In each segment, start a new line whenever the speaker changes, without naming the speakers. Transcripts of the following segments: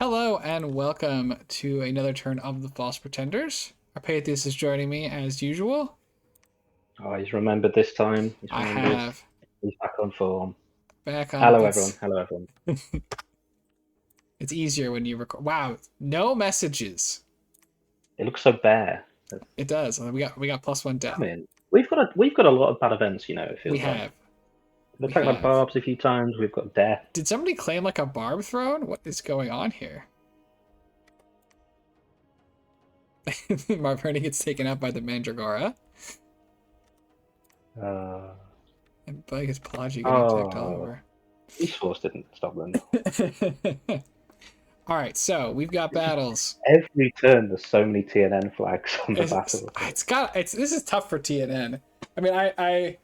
Hello and welcome to another turn of the False Pretenders. Arpathius is joining me as usual.
Oh, he's remembered this time. He's
I
remembered.
have
He's back on form.
back on.
Hello, everyone. Hello, everyone.
It's easier when you record. Wow, no messages.
It looks so bare.
It does. We got +1 death.
Come in. We've got a lot of bad events. It
We
feels like
have.
we've
We
attacked by
have.
barbs a few times. We've got death.
Did somebody claim like a barb throne? What is going on here? Marverni gets taken out by the Mandragora.
Uh,
And Bike is Pelagi getting attacked all
oh,
over.
these force didn't stop them.
Alright, so we've got battles.
Every turn, there's so many TNN flags on the battle.
This is tough for TNN. I mean, I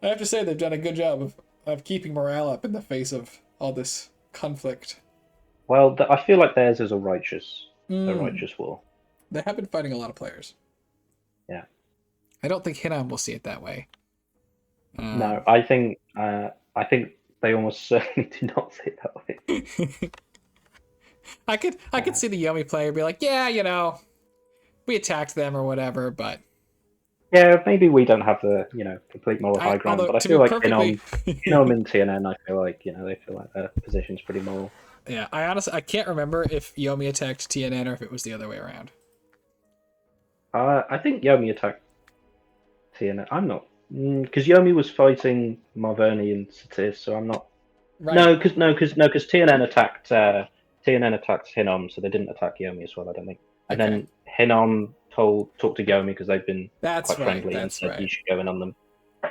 have to say they've done a good job of keeping morale up in the face of all this conflict.
Well, I feel like theirs is a righteous
Mm,
war.
they have been fighting a lot of players.
Yeah.
I don't think Hinam will see it that way.
No, I think they almost certainly do not see it that way.
I could see the Yomi player be like, yeah, we attacked them or whatever, but
Yeah, maybe we don't have the complete moral high ground,
although
but I
to be
feel like
perfectly,
Inom and TNN, I feel like they feel like their position's pretty moral.
yeah, I honestly I can't remember if Yomi attacked TNN or if it was the other way around.
I think Yomi attacked TNN. I'm not because Yomi was fighting Marverni and Satis, so I'm not.
Right.
No, because TNN attacked Hinom, so they didn't attack Yomi as well. I don't think. And
Okay.
then Hinom talked to Yomi because they've been
That's
quite
right.
friendly and
That's
said you
right.
should go in on them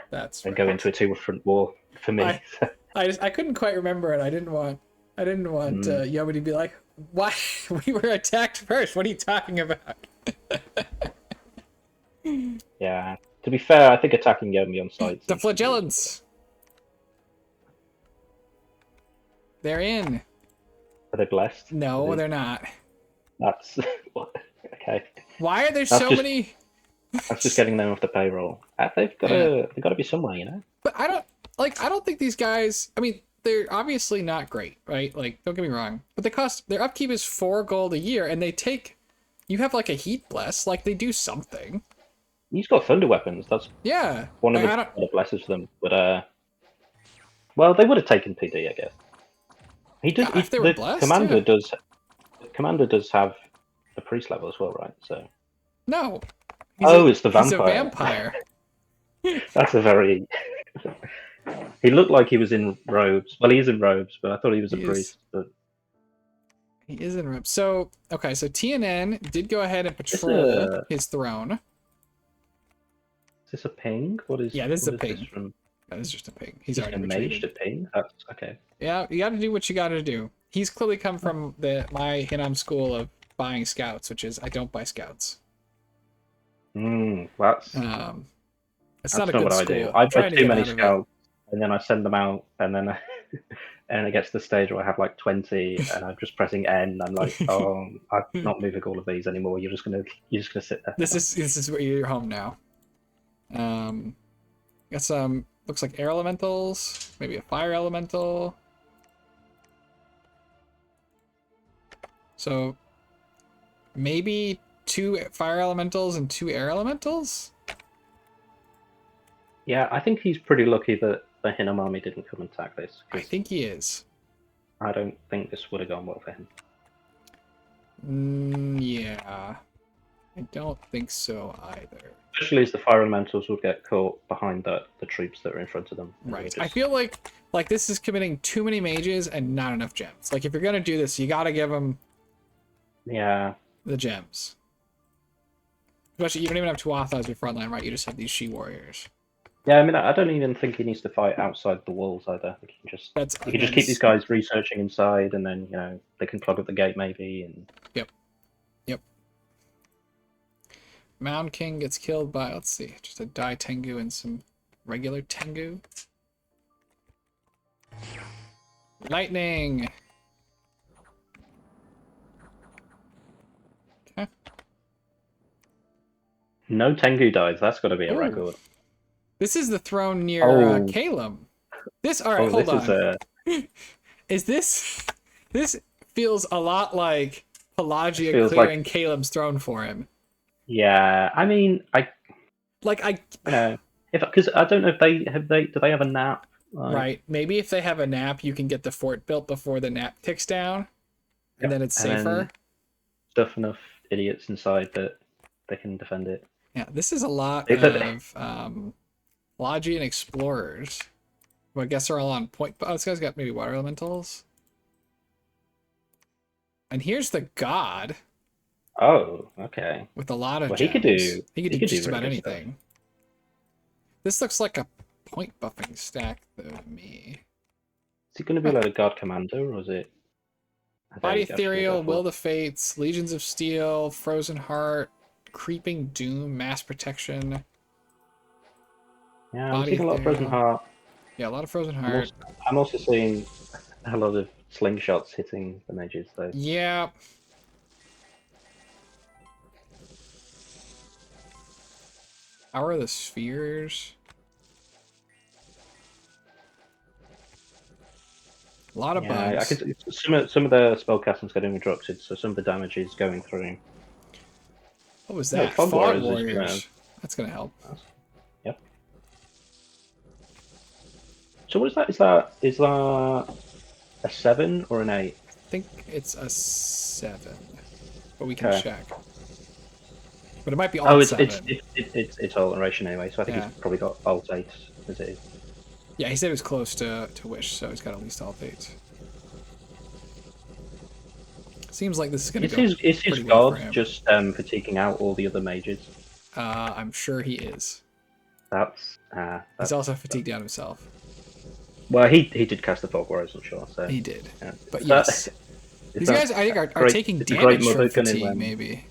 That's
and go
right.
into a two-front war for me.
I I couldn't quite remember it. I didn't want
Mm.
Yomi to be like, why we were attacked first. What are you talking about?
Yeah. To be fair, I think attacking Yomi on site
The
seems to be reasonable.
flagellants. They're in.
Are they blessed?
No, they're not.
That's okay.
Why are there
That's
so
just
many?
that's just getting them off the payroll. They've got
Yeah,
to they've got to be somewhere.
but I don't think these guys. I mean, they're obviously not great, right? Like, don't get me wrong, but their upkeep is 4 gold a year, and they take. You have like a heat bless, like they do something.
He's got thunder weapons. That's
Yeah,
one of
like,
the
I don't.
blesses for them. But well, they would have taken PD, I guess. He did.
Yeah, if they were
The
blessed,
commander
yeah.
does. The commander does have the priest level as well, right? So.
No,
Oh, it's the
he's a
vampire.
vampire.
That's a very. He looked like he was in robes. Well, he is in robes, but I thought he was a
He is.
priest. But
He is in room. So okay, so TNN did go ahead and
this
patrol his throne.
is this a ping?
Yeah, this is a
This
ping.
from?
That is just a ping. He's
Just
already
a mage to
retreated.
ping? That's okay.
Yeah, you got to do what you got to do. He's clearly come from my Hinam school of buying scouts, which is I don't buy scouts.
That's
It's not
that's
a
not
good
what I
school.
do.
I'm
I buy
trying to
too
get
many
out of it.
scouts, and then I send them out, and then and it gets to the stage where I have like 20, and I'm just pressing N. I'm like, oh, I'm not moving all of these anymore. You're just gonna sit there.
This is where you're home now. Got some looks like air elementals, maybe a fire elemental. So maybe 2 fire elementals and 2 air elementals.
Yeah, I think he's pretty lucky that the Hinnom army didn't come and attack this,
I
because
think he is.
I don't think this would have gone well for him.
Yeah, I don't think so either.
Especially as the fire elementals would get caught behind the troops that are in front of them.
Right. I feel like this is committing too many mages and not enough gems. Like if you're gonna do this, you gotta give them
Yeah.
the gems. Especially you don't even have Tuatha as your frontline, right? You just have these she warriors.
Yeah, I mean, I don't even think he needs to fight outside the walls either. He can just keep these guys researching inside, and then they can plug up the gate maybe. And
Yep. Mound King gets killed by, let's see, just a Dai Tengu and some regular Tengu. Lightning! Okay.
no Tengu dies. That's got to be a
Ooh.
record.
This is the throne near Calum. Alright, hold
this
on.
is
Is this feels a lot like Pelagia
Feels
clearing
like
Caleb's throne for him.
yeah. I mean,
Like I
you know, if because I don't know if they do they have a nap? Like,
right, maybe if they have a nap, you can get the fort built before the nap ticks down, and
yep.
then it's
And
safer.
then stuff enough idiots inside that they can defend it.
Yeah, this is a lot
They-
of Pelagian explorers, who I guess are all on point. Oh, this guy's got maybe water elementals. And here's the god
oh, okay.
with a lot of
Well,
gems. He could
he
do
could do
just
really
about
good stuff.
anything. This looks like a point buffing stack, though, to me.
Is it going to be like a God Commander, or is it?
Body
Actually go
Ethereal,
for?
Will of the Fates, Legions of Steel, Frozen Heart, Creeping Doom, Mass Protection,
Yeah, I'm
Body
seeing a lot of Frozen
Ethereal.
Heart.
Yeah, a lot of Frozen
I'm
Heart.
also, I'm also seeing a lot of slingshots hitting the mages, though.
Yeah. Power of the Spheres. A lot of
Yeah, I
bugs.
could. Some of the spellcasting's getting interrupted, so some of the damage is going through.
What was
No,
that?
Fog
Fog
Warriors is gonna.
Warriors. That's gonna help.
Yep. So what is that? Is that a 7 or an 8?
I think it's a 7, but we can
Okay.
check. But it might be
Oh,
alt
it's
7.
it's alteration anyway, so I think
Yeah.
he's probably got alt 8 as it is.
Yeah, he said it was close to Wish, so he's got at least alt 8. Seems like this is gonna go
Is his
pretty well for
god
him.
just fatiguing out all the other mages?
I'm sure he is.
That's
He's also fatigued out himself.
well, he did cast the Fog Warriors, I'm sure. So
He did.
yeah.
But
Is
yes.
that- is
These
that
guys, I think, are
great-
taking
it's a great
damage from
mother gunning
fatigue,
them.
maybe.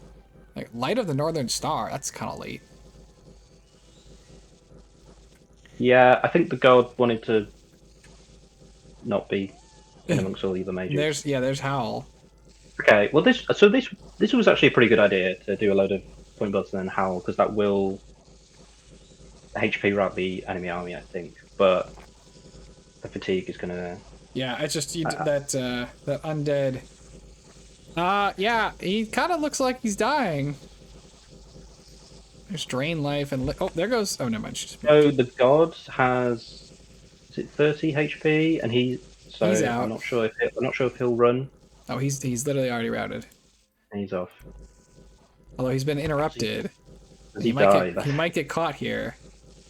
Like, Light of the Northern Star, that's kind of late.
Yeah, I think the god wanted to not be in amongst all the other mages.
There's Howl.
Okay, well this was actually a pretty good idea to do a load of point builds and then howl because that will HP route the enemy army, I think. But the fatigue is gonna.
Yeah, it's just that undead. Yeah, he kind of looks like he's dying. There's drain life and oh, there goes. Oh, never mind.
So the god has is it 30 HP and he's
out.
I'm not sure if he'll run.
Oh, he's literally already routed.
And he's off.
Although he's been interrupted.
Does he die?
He might get caught here.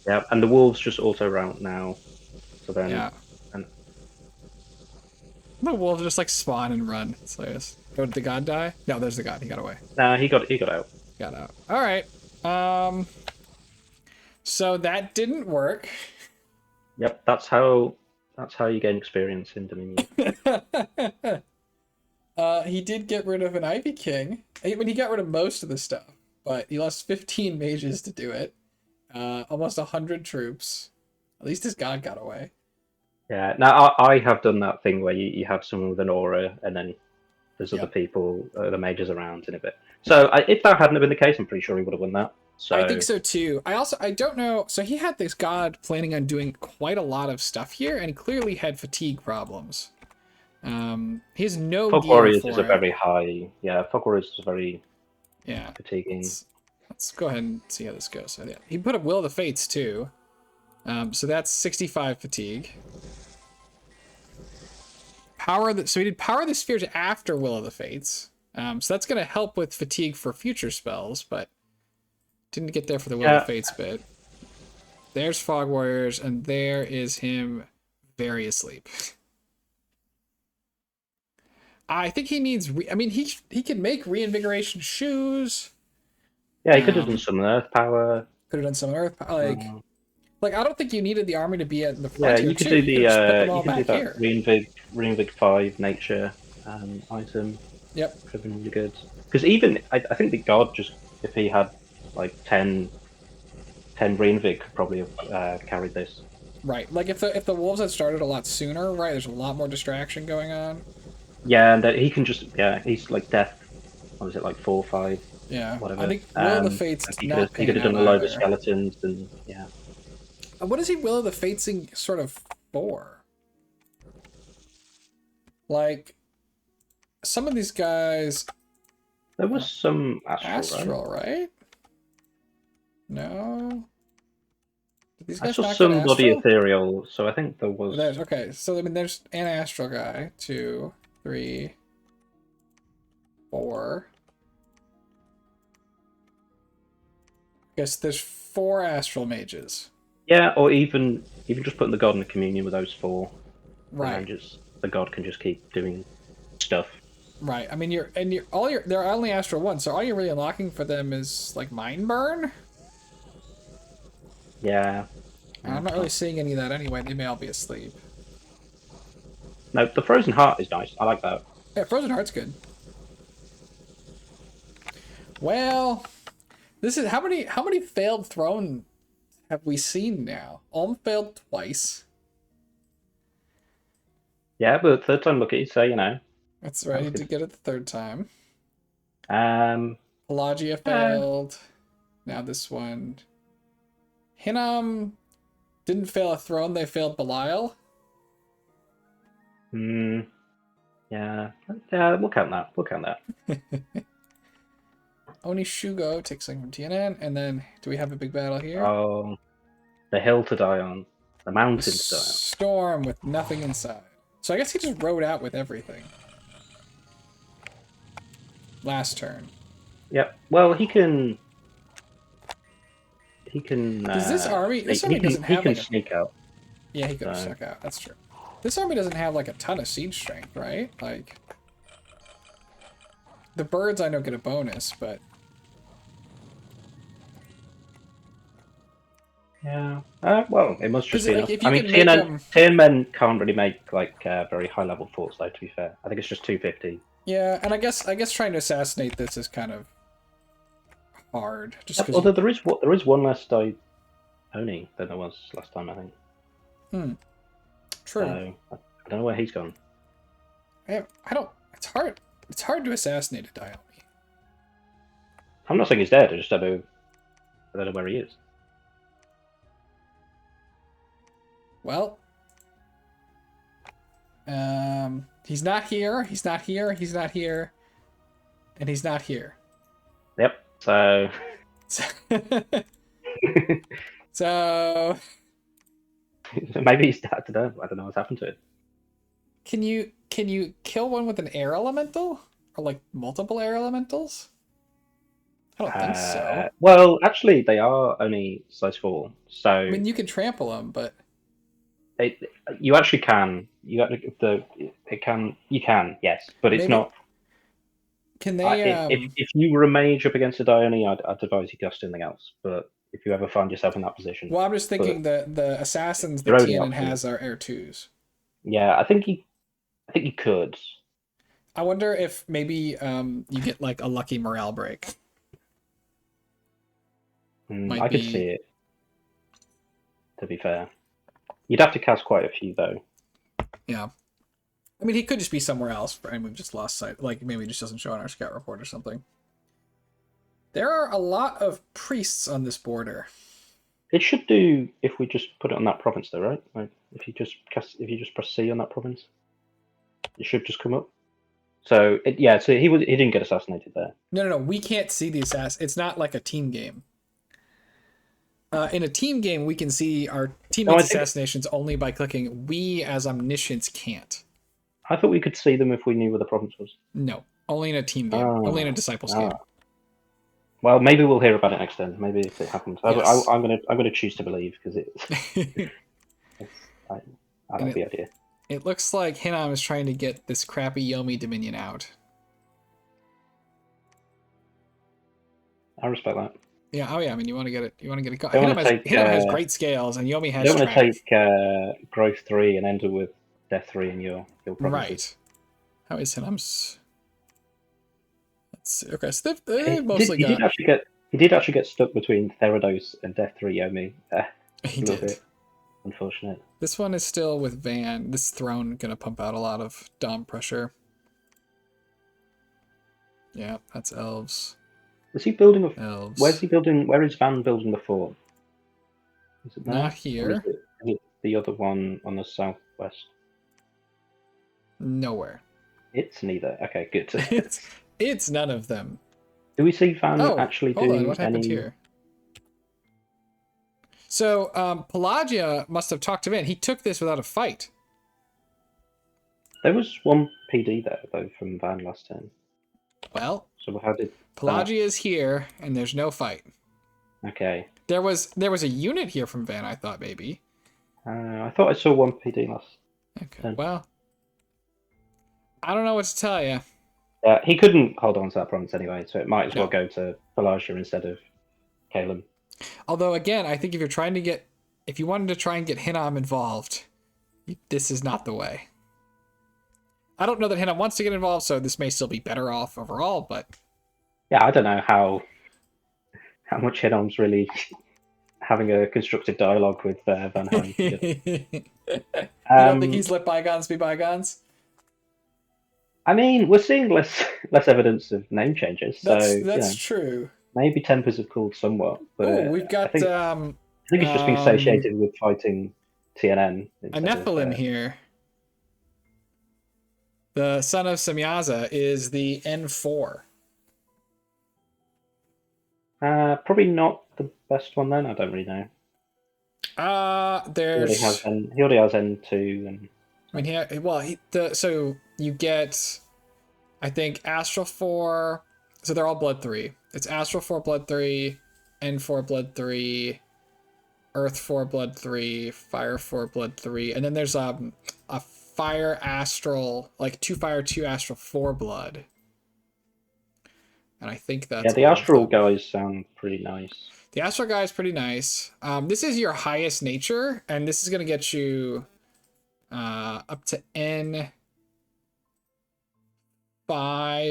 Yeah, and the wolves just auto route now. So then.
Yeah.
And
The wolves just like spawn and run. It's hilarious. Oh, did the god die? No, there's the god. He got away.
nah, he got out.
Got out. All right. So that didn't work.
Yep, that's how you gain experience in Dominion.
He did get rid of an Ivy King. I mean, he got rid of most of the stuff, but he lost 15 mages to do it. Almost 100 troops. At least his god got away.
Yeah, now I have done that thing where you have someone with an aura and then there's other people, the mages around in a bit. So if that hadn't have been the case, I'm pretty sure he would have won that. So
I think so too. I don't know. So he had this god planning on doing quite a lot of stuff here, and he clearly had fatigue problems. He has no
Fog
gear
Warriors
for
is a
it.
very high. Yeah, Fog Warriors is very
Yeah.
fatiguing.
Let's go ahead and see how this goes. So yeah, he put up Will of the Fates too. So that's 65 fatigue. So he did Power of the Spheres after Will of the Fates. So that's gonna help with fatigue for future spells, but didn't get there for the Will of the Fates bit. There's Fog Warriors, and there is him very asleep. I think he needs. I mean, he can make reinvigoration shoes.
Yeah, he could have done some Earth Power.
Could have done some Earth. Like I don't think you needed the army to be at the
Yeah,
frontier.
you could
too.
do
You could just put them all
you could do
back
that
here.
Reinvig 5 nature item.
Yep.
Could have been really good. Because even I think the god just if he had like 10 Reinvig could probably have carried this.
Right. Like if the wolves had started a lot sooner, right? There's a lot more distraction going on.
Yeah, and he can just he's like death. What is it like 4 or 5?
Yeah.
Whatever.
I think Will of the Fates
he
not
could have done a load of skeletons and yeah.
What is he Will of the Fatesing sort of for? Like, some of these guys
There was some astral, right?
right? No. Did these
I
guys
saw
not get
somebody
astral?
ethereal, so I think there was.
There's okay. So I mean, there's an astral guy. 2, 3, 4. Guess there's 4 astral mages.
Yeah, or even just putting the god in the communion with those 4, and then
Right.
just the god can just keep doing stuff.
Right. I mean, they're only astral 1, so all you're really unlocking for them is like mind burn.
Yeah.
And I'm not really seeing any of that anyway. They may all be asleep.
No, the frozen heart is nice. I like that.
Yeah, Frozen Heart's good. Well, this is how many failed throne have we seen now? Ulm failed twice.
Yeah, but third time lucky, so you know.
That's right. He did get it the 3rd time.
Um.
Pelagia failed. Now this one. Hinnom didn't fail a throne. They failed Belial.
Yeah. Yeah. We'll count that. We'll count that.
Oni Shugo takes something from TNN, and then do we have a big battle here?
Oh, the hill to die on, the mountain to die on.
Storm with nothing inside. So I guess he just rode out with everything. Last turn.
Yep. Well, he can. He can.
Does this army? This army doesn't have.
He can
like
sneak out.
Yeah, he could have stuck out. That's true. This army doesn't have like a ton of siege strength, right? Like the birds, I know get a bonus, but
Yeah. Well, it must just be
like,
enough.
if you
I mean,
can make
TN men can't really make like very high level forts, though. To be fair, I think it's just 250.
yeah, and I guess trying to assassinate this is kind of hard, just because.
Although there is one less die Oni than there was last time, I think.
True.
So, I don't know where he's gone.
I don't. It's hard. It's hard to assassinate a Dione.
I'm not saying he's dead. I just don't know. I don't know where he is.
Well, he's not here. He's not here. He's not here, and he's not here.
Yep. So.
So.
Maybe he's dead. I don't know what's happened to it.
Can you kill one with an air elemental or like multiple air elementals? I don't think so.
Well, actually, they are only size 4, so
I mean, you can trample them, but
you actually can. You can. You can. Yes, but it's not.
Can they?
If you were a mage up against a Dione, I'd advise you cast anything else. But if you ever find yourself in that position,
well, I'm just thinking the assassins that
Your
TNN
only option.
has are air 2s.
yeah, I think you could.
I wonder if maybe you get like a lucky morale break.
I could see it. To be fair, you'd have to cast quite a few though.
Yeah. I mean, he could just be somewhere else, and we've just lost sight. Like, maybe he just doesn't show on our scout report or something. There are a lot of priests on this border.
It should do if we just put it on that province, though, right? Like, if you just press C on that province, it should just come up. So so he didn't get assassinated there.
No. We can't see the assassin. It's not like a team game. In a team game, we can see our teammates' assassinations only by clicking. We, as omniscients, can't.
I thought we could see them if we knew where the province was.
No, only in a team game. Only in a Disciples game.
Well, maybe we'll hear about it next time. Maybe if it happens,
Yes.
I'm gonna choose to believe because I like the idea.
It looks like Hinnom is trying to get this crappy Yomi Dominion out.
I respect that.
Yeah. Oh yeah. I mean, you want to get it. Hinnom has great scales, and Yomi has.
You don't want to take growth 3 and end it with death 3 in your provinces.
Right. How is Hinnom's? Let's see. Okay, so they've mostly got.
He did actually get stuck between Therados and Death 3 Yomi.
He did.
Bit unfortunate.
This one is still with Van. This throne gonna pump out a lot of dom pressure. Yeah, that's elves.
Is he building
elves?
Where's he building? Where is Van building the fort? Is it there?
Not here.
Is it the other one on the southwest?
Nowhere.
It's neither. Okay, good.
It's none of them.
Do we see Van
Oh,
actually
hold on.
doing
What happened
any?
here? So Pelagia must have talked him in. He took this without a fight.
There was one PD there though from Van last turn.
Well,
So how did that?
Pelagia is here, and there's no fight.
Okay.
There was a unit here from Van. I thought maybe.
I thought I saw one PD last
Okay.
turn.
Well, I don't know what to tell you.
He couldn't hold on to that promise anyway, so it might as well
No.
go to Pelagia instead of Caleb.
Although again, I think if you wanted to try and get Hinam involved, this is not the way. I don't know that Hinam wants to get involved, so this may still be better off overall, but
Yeah, I don't know how much Hinom's really having a constructive dialogue with Van Heim.
you don't think he's let bygones be bygones?
I mean, we're seeing less evidence of name changes, so
That's true.
maybe tempers have cooled somewhat. But
Oh, we've
I
got
think it's just been satiated with fighting TNN
a
instead
Nephilim
of,
here. The son of Semyaza is the N4.
Probably not the best one then. I don't really know.
There's.
He already has N2 and.
I mean, so you get, I think, Astral 4. So they're all Blood 3. It's Astral 4 Blood 3, N4 Blood 3, Earth 4 Blood 3, Fire 4 Blood 3, and then there's a Fire Astral, like 2 Fire 2 Astral 4 Blood. And I think that's
the Astral guys sound pretty nice.
The Astral guy is pretty nice. This is your highest nature, and this is going to get you up to N5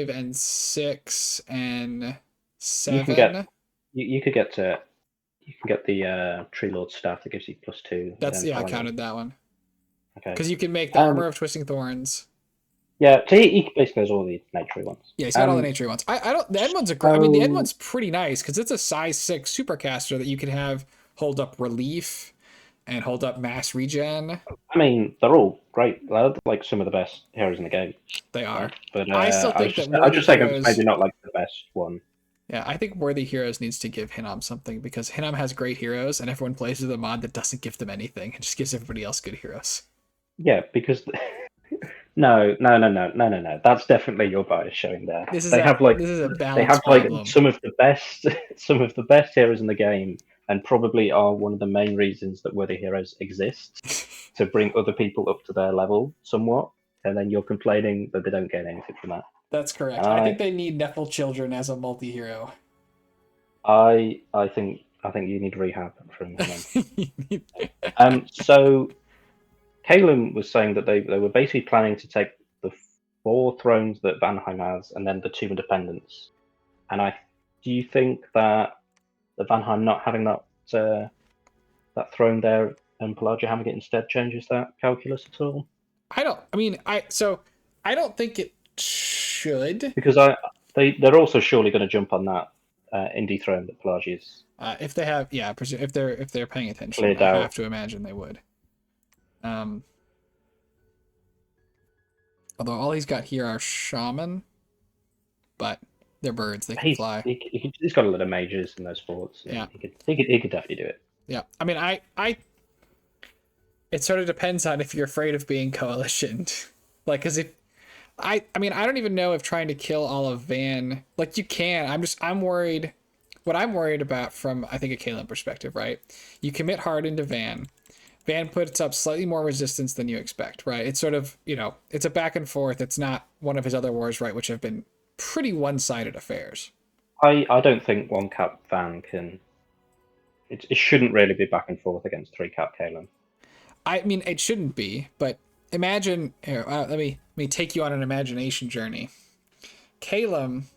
and 6 and 7.
You could get the Tree Lord staff that gives you +2.
I counted that one.
Okay.
Because you can make the Armor of Twisting Thorns.
Yeah, so he basically has all the nature ones.
Yeah, he's got all the nature ones. I don't. The End one's a great. I mean, the End one's pretty nice because it's a size 6 supercaster that you can have hold up relief and hold up mass regen.
I mean, they're all great. They're like some of the best heroes in the game.
They are.
But
I still think
I just think it's maybe not like the best one.
Yeah, I think Worthy Heroes needs to give Hinam something because Hinam has great heroes and everyone plays with a mod that doesn't give them anything. It just gives everybody else good heroes.
Yeah, because no. That's definitely your bias showing there.
This is a balance problem.
Some of the best heroes in the game, and probably are one of the main reasons that Worthy Heroes exist to bring other people up to their level somewhat. And then you're complaining that they don't get anything from that.
That's correct. I think they need Nephil Children as a multi-hero.
I think you need rehab from him. So Kalen was saying that they were basically planning to take the 4 thrones that Vanheim has and then the 2 independents. And do you think that the Vanheim not having that throne there and Pelagia having it instead changes that calculus at all?
I don't think it should.
Because they're also surely going to jump on that indie throne that Pelagia's.
If they have, if they're paying attention,
I
have to imagine they would. Although all he's got here are shaman, but they're birds; they can fly.
He's got a lot of mages in those forts.
Yeah,
he could definitely do it.
Yeah, I mean, it sort of depends on if you're afraid of being coalitioned, like, because I mean, I don't even know if trying to kill all of Van, like, you can. I'm worried. What I'm worried about from, I think, a Kalen perspective, right? You commit hard into Van. Van puts up slightly more resistance than you expect, right? It's sort of, it's a back and forth. It's not one of his other wars, right, which have been pretty one-sided affairs.
I don't think 1-cap Van can. It shouldn't really be back and forth against 3-cap Kalen. I
mean, it shouldn't be, but imagine. Here, let me take you on an imagination journey. Calum.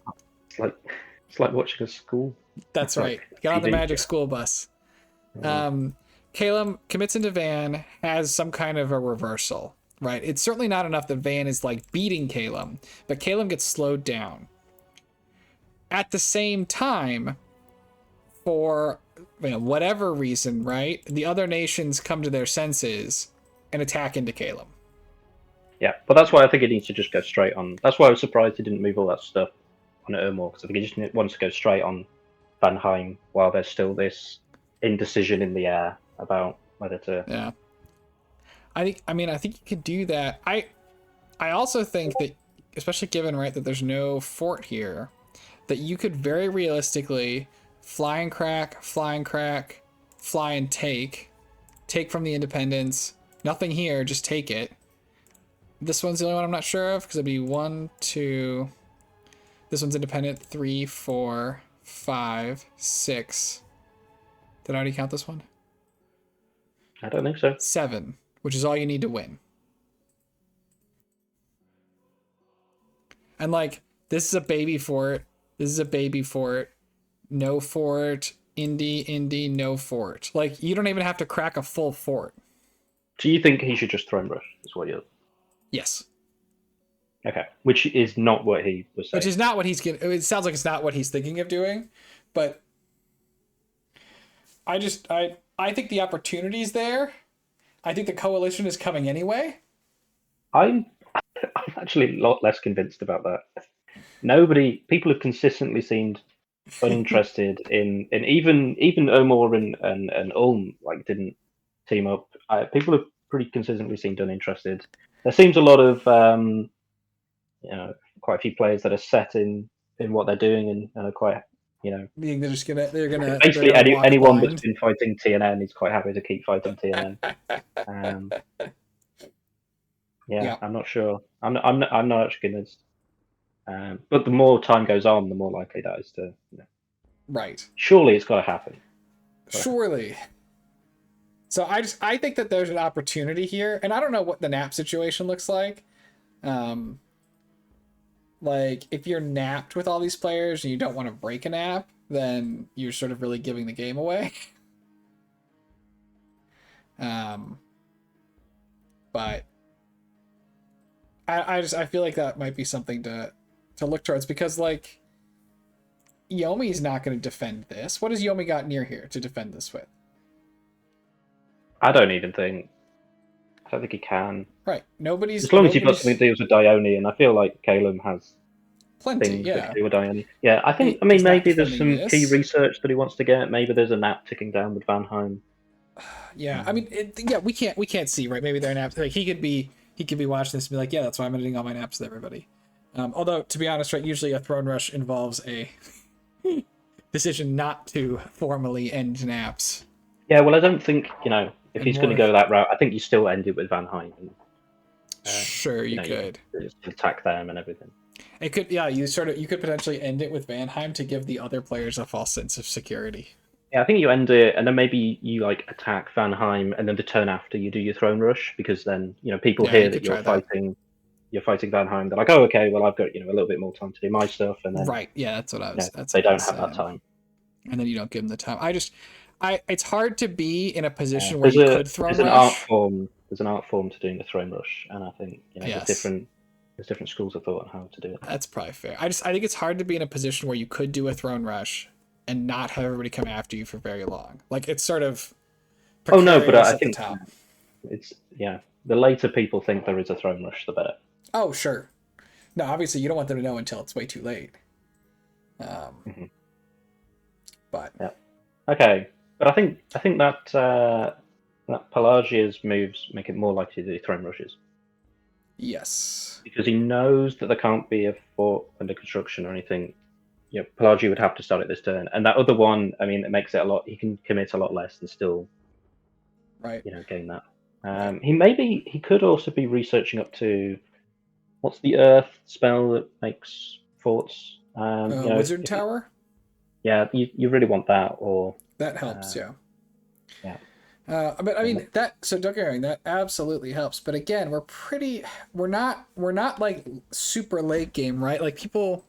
It's like watching a school.
That's right. Get on the magic school bus. Calum commits into Van, has some kind of a reversal, right? It's certainly not enough that Van is like beating Calum, but Calum gets slowed down. At the same time, for whatever reason, right? The other nations come to their senses and attack into Calum.
Yeah, but that's why I think it needs to just go straight on. That's why I was surprised he didn't move all that stuff on Ermor, because I think he just wants to go straight on Vanheim while there's still this indecision in the air about whether to.
Yeah. I think you could do that. I also think that, especially given, right, that there's no fort here, that you could very realistically fly and crack, fly and take from the independents. Nothing here, just take it. This one's the only one I'm not sure of, because it'd be 1, 2. This one's independent. 3, 4, 5, 6. Did I already count this one?
I don't think so.
7, which is all you need to win. And like, this is a baby fort. This is a baby fort. No fort. Indy, no fort. Like, you don't even have to crack a full fort.
Do you think he should just throne rush? Is what you're.
Yes.
Okay, which is not what he was saying.
Which is not what he's getting. It sounds like it's not what he's thinking of doing, but I think the opportunity's there. I think the coalition is coming anyway.
I'm actually a lot less convinced about that. People have consistently seemed uninterested in even Omor and Ulm like didn't team up. People have pretty consistently seemed uninterested. There seems a lot of quite a few players that are set in what they're doing and are quite
They're gonna
basically
walk
anyone
blind.
that's been fighting TNN is quite happy to keep fighting TNN.
Yeah.
I'm not sure. I'm not actually convinced. But the more time goes on, the more likely that is to.
Right.
Surely it's got to happen.
Surely. So I think that there's an opportunity here, and I don't know what the nap situation looks like. Like, if you're napped with all these players and you don't want to break a nap, then you're sort of really giving the game away. But I feel like that might be something to look towards, because like Yomi's not going to defend this. What has Yomi got near here to defend this with?
I don't think he can.
Right.
As long as you've got something to do with Dione, and I feel like Calum has
plenty,
things
yeah.
that can do with Dione. Yeah, I think. I mean, maybe there's some key research that he wants to get. Maybe there's a nap ticking down with Vanheim.
Yeah, I mean, we can't see, right? Maybe they're naps. Like, he could be watching this and be like, yeah, that's why I'm editing all my naps with everybody. Although, to be honest, right, usually a throne rush involves a decision not to formally end naps.
Yeah, well, I don't think if he's going to go that route, I think you still end it with Vanheim.
Sure, you could
just attack them and everything.
It could, yeah. You could potentially end it with Vanheim to give the other players a false sense of security.
Yeah, I think you end it, and then maybe you like attack Vanheim, and then the turn after you do your throne rush, because then people hear that you're fighting. You're fighting Vanheim. They're like, oh, okay, well, I've got a little bit more time to do my stuff, and then
right, yeah, that's what I was.
They don't have that time,
and then you don't give them the time. It's hard to be in a position where you could throne rush.
There's an art form to doing the throne rush, and I think there's different schools of thought on how to do it.
That's probably fair. I think it's hard to be in a position where you could do a throne rush and not have everybody come after you for very long. Like, it's sort of.
Oh no, but I think it's the later people think there is a throne rush, the better.
Oh sure. No, obviously you don't want them to know until it's way too late. But
yeah, okay. But I think that Pelagia's moves make it more likely to do throne rushes.
Yes.
Because he knows that there can't be a fort under construction or anything. Pelagia would have to start it this turn, and that other one, I mean, it makes it a lot. He can commit a lot less and still, gain that. He could also be researching up to what's the Earth spell that makes forts.
Wizard Tower.
Yeah, you really want that, or
that helps. Yeah. But I mean So don't get me wrong, that absolutely helps. But again, we're not like super late game, right? Like people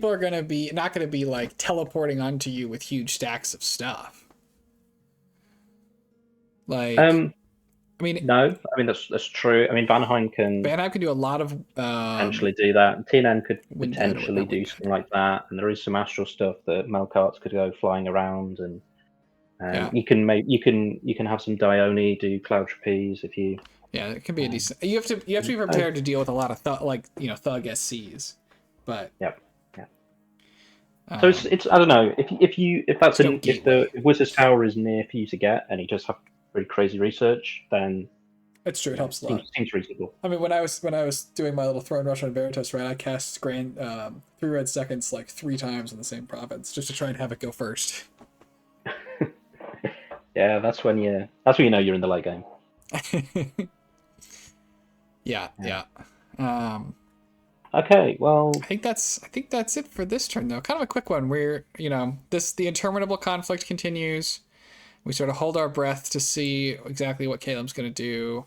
are not gonna be like teleporting onto you with huge stacks of stuff. Like, I mean,
no, I mean that's true. I mean, Vanheim can
do a lot of
potentially do that. TNN could potentially do something like that, and there is some astral stuff that Melkarts could go flying around, and you can have some Dione do cloud trapeze if you.
Yeah, it can be a decent. You have to be prepared to deal with a lot of thug SCs, but
Yep. Yeah. So
um,
it's I don't know if that's
there's no
if the
gateway.
if Wizard's Tower is near for you to get and you just have really crazy research, then
It's true. It
yeah,
helps a lot.
seems reasonable.
I mean, when I was doing my little Throne Rush on Veritas, right, I cast Grand 3 red seconds like 3 times in the same province just to try and have it go first.
Yeah, that's when you know you're in the late game.
Yeah,
Yeah.
yeah. Um,
Okay, well,
I think that's it for this turn though. Kind of a quick one. Where the interminable conflict continues. We sort of hold our breath to see exactly what Caleb's gonna do.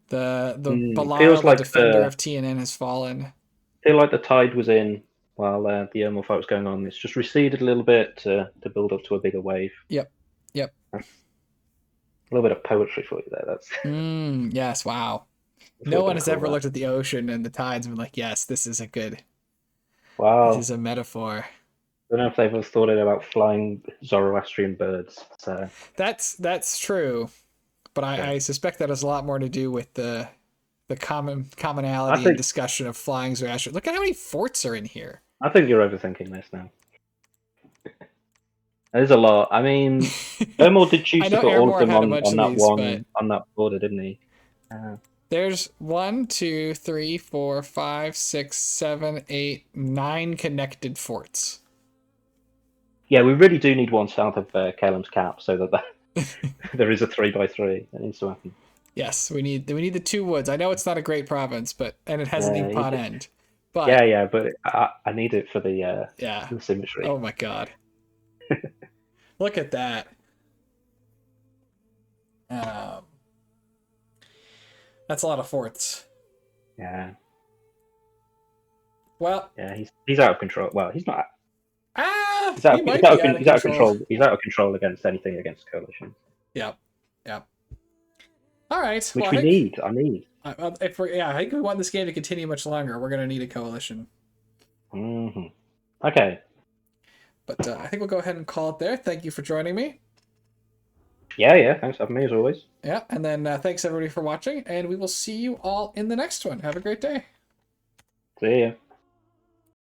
The Belial,
feels
the
like
defender of TNN, has fallen.
feel like the tide was in while the Ermal fight was going on. It's just receded a little bit to build up to a bigger wave.
Yep, yep.
That's a little bit of poetry for you there. That's,
Yes. Wow.
that's a
No
little
one
bit of
has
cool.
ever
That.
looked at the ocean and the tides and been like, yes, this is a good. This
Wow.
is a metaphor.
I don't know if they've ever thought about flying Zoroastrian birds. So
That's true, but
yeah,
I suspect that has a lot more to do with the
I
commonality and
think
discussion of flying Zoroastrian. Look at how many forts are in here.
I think you're overthinking this now. There's a lot. I mean, Ermal did choose
I
to
know
put all of
Airmore
them
had a bunch
on
of
that
these, but
on that border, didn't he? Uh,
there's 1, 2, 3, 4, 5, 6, 7, 8, 9 connected forts.
yeah, we really do need one south of Kalem's cap so that there is a 3x3. That needs to happen.
Yes, we need the 2 woods. I know it's not a great province, but it has an
Yeah,
inkpot end.
yeah,
But
yeah, but I need it for
yeah.
the symmetry.
Oh my god. Look at that. Um, that's a lot of forts.
Yeah,
Well,
yeah, he's out of control. Well, he's not.
he might be out of
He's out of
control.
control. He's out of control against anything against coalition,
Yep. Yep. All right. Well,
which
I
we
think
need. I need.
I think we want this game to continue much longer. We're gonna need a coalition.
Okay.
But I think we'll go ahead and call it there. Thank you for joining me.
Yeah, yeah. Thanks for having me as always.
Yeah, and then thanks everybody for watching, and we will see you all in the next one. Have a great day.
See ya.